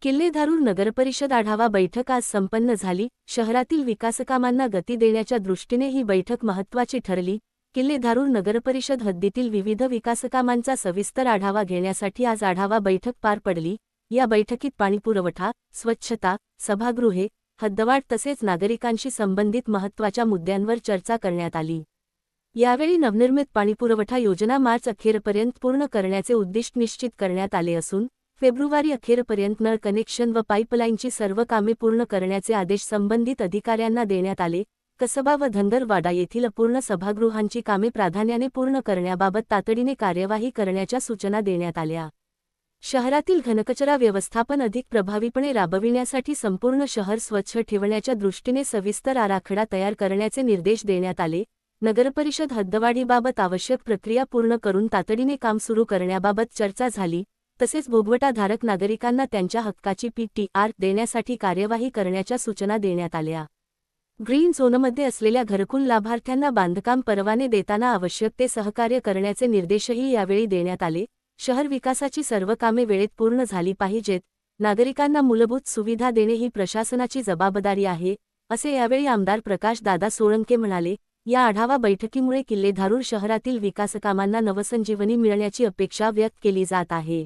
किल्लेधारूर नगरपरिषद आढावा बैठक आज संपन्न झाली। शहरातील विकासकामांना गती देण्याच्या दृष्टीने ही बैठक महत्त्वाची ठरली। किल्लेधारूर नगरपरिषद हद्दीतील विविध विकासकामांचा सविस्तर आढावा घेण्यासाठी आज आढावा बैठक पार पडली। या बैठकीत पाणीपुरवठा, स्वच्छता, सभागृहे, हद्दवाढ तसेच नागरिकांशी संबंधित महत्त्वाच्या मुद्द्यांवर चर्चा करण्यात आली। यावेळी नवनिर्मित पाणीपुरवठा योजना मार्च अखेरपर्यंत पूर्ण करण्याचे उद्दिष्ट निश्चित करण्यात आले असून फेब्रुवारी अखेरपर्यंत नळ कनेक्शन व पाईपलाईनची सर्व कामे पूर्ण करण्याचे आदेश संबंधित अधिकाऱ्यांना देण्यात आले। कसबा व धनगरवाडा येथील अपूर्ण सभागृहांची कामे प्राधान्याने पूर्ण करण्याबाबत तातडीने कार्यवाही करण्याच्या सूचना देण्यात आल्या। शहरातील घनकचरा व्यवस्थापन अधिक प्रभावीपणे राबविण्यासाठी संपूर्ण शहर स्वच्छ ठेवण्याच्या दृष्टीने सविस्तर आराखडा तयार करण्याचे निर्देश देण्यात आले। नगरपरिषद हद्दवाढीबाबत आवश्यक प्रक्रिया पूर्ण करून तातडीने काम सुरू करण्याबाबत चर्चा झाली। तसेच भोगवटाधारक नागरिकांना त्यांच्या हक्काची PTR देण्यासाठी कार्यवाही करण्याच्या सूचना देण्यात आल्या। ग्रीन झोनमध्ये असलेल्या घरकुल लाभार्थ्यांना बांधकाम परवाने देताना आवश्यक ते सहकार्य करण्याचे निर्देशही यावेळी देण्यात आले। शहर विकासाची सर्व कामे वेळेत पूर्ण झाली पाहिजेत। नागरिकांना मूलभूत सुविधा देणे ही प्रशासनाची जबाबदारी आहे, असे यावेळी आमदार प्रकाश दादा सोळंके म्हणाले। या आढावा बैठकीमुळे किल्लेधारूर शहरातील विकासकामांना नवसंजीवनी मिळण्याची अपेक्षा व्यक्त केली जात आहे।